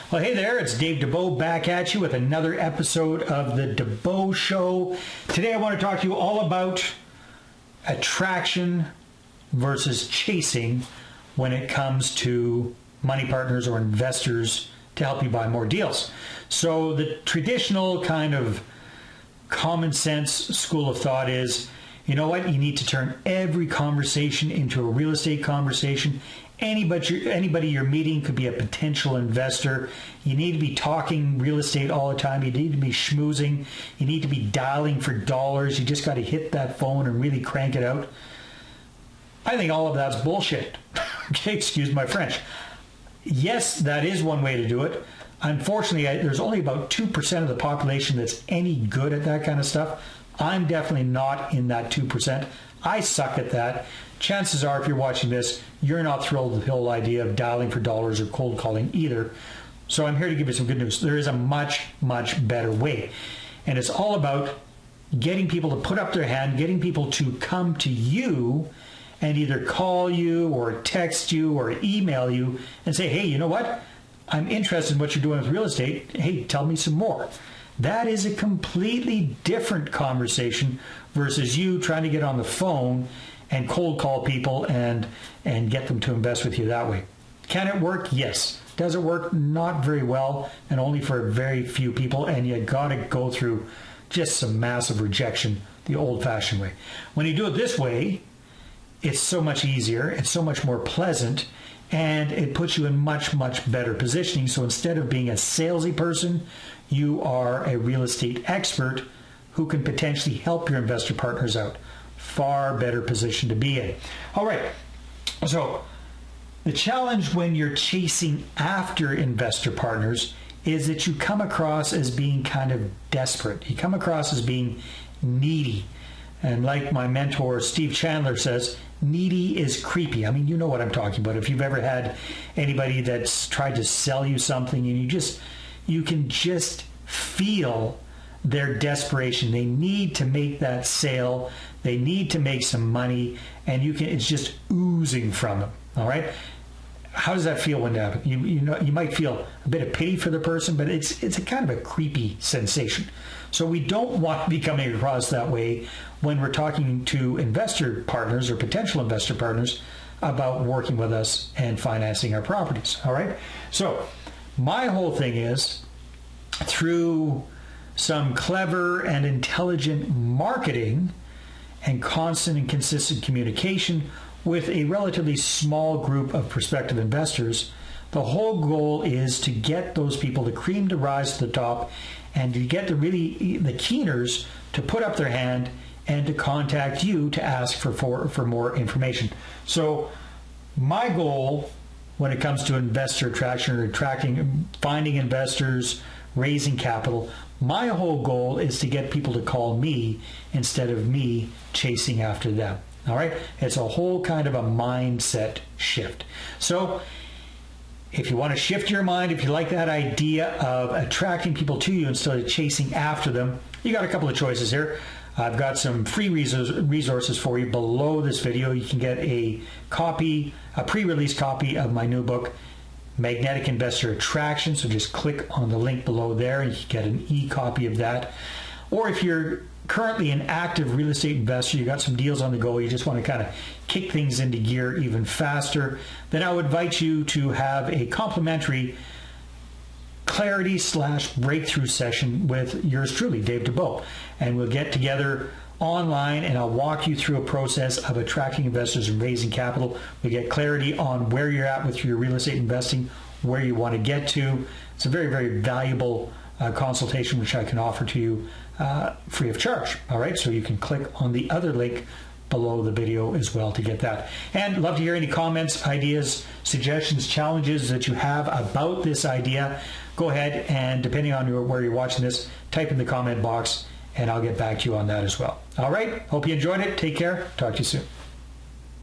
Well, hey there, it's Dave DuBeau back at you with another episode of the DuBeau Show. Today I want to talk to you all about attraction versus chasing when it comes to money partners or investors to help you buy more deals. So the traditional kind of common sense school of thought is, you know what, you need to turn every conversation into a real estate conversation. Anybody you're meeting could be a potential investor. You need to be talking real estate all the time. You need to be schmoozing. You need to be dialing for dollars. You just got to hit that phone and really crank it out. I think all of that's bullshit. Okay, excuse my French. Yes, that is one way to do it. Unfortunately, there's only about 2% of the population that's any good at that kind of stuff. I'm definitely not in that 2%. I suck at that. Chances are, if you're watching this, you're not thrilled with the whole idea of dialing for dollars or cold calling either. So I'm here to give you some good news. There is a much, much better way. And it's all about getting people to put up their hand, getting people to come to you and either call you or text you or email you and say, hey, you know what? I'm interested in what you're doing with real estate. Hey, tell me some more. That is a completely different conversation versus you trying to get on the phone and cold call people and get them to invest with you that way. Can it work? Yes. Does it work? Not very well, and only for very few people, and you got to go through just some massive rejection the old-fashioned way. When you do it this way, it's so much easier, it's so much more pleasant, and it puts you in much, much better positioning. So instead of being a salesy person, you are a real estate expert who can potentially help your investor partners out. Far better position to be in. All right, so the challenge when you're chasing after investor partners is that you come across as being kind of desperate. You come across as being needy. And like my mentor, Steve Chandler, says, needy is creepy. I mean, you know what I'm talking about. If you've ever had anybody that's tried to sell you something and you can just feel their desperation. They need to make that sale. They need to make some money, and it's just oozing from them. All right. How does that feel when that happens? You might feel a bit of pity for the person, but it's a kind of a creepy sensation. So we don't want to be coming across that way when we're talking to investor partners or potential investor partners about working with us and financing our properties. All right. So my whole thing is, through some clever and intelligent marketing and constant and consistent communication with a relatively small group of prospective investors, the whole goal is to get those people, the cream to rise to the top, and to get the keeners to put up their hand and to contact you to ask for more information. So my goal when it comes to investor attraction or finding investors, raising capital, my whole goal is to get people to call me instead of me chasing after them. All right? It's a whole kind of a mindset shift. So if you want to shift your mind, if you like that idea of attracting people to you instead of chasing after them, you got a couple of choices here. I've got some free resources for you below this video. You can get a pre-release copy of my new book, Magnetic Investor Attraction. So just click on the link below there and you can get an e-copy of that. Or if you're currently an active real estate investor, you got some deals on the go, you just want to kind of kick things into gear even faster, then I would invite you to have a complimentary clarity/breakthrough session with yours truly, Dave DuBeau. And we'll get together online and I'll walk you through a process of attracting investors and raising capital. We get clarity on where you're at with your real estate investing, where you want to get to. It's a very, very valuable consultation which I can offer to you free of charge. All right, so you can click on the other link below the video as well to get that. And love to hear any comments, ideas, suggestions, challenges that you have about this idea. Go ahead and, depending on where you're watching this, type in the comment box and I'll get back to you on that as well. All right, hope you enjoyed it. Take care. Talk to you soon.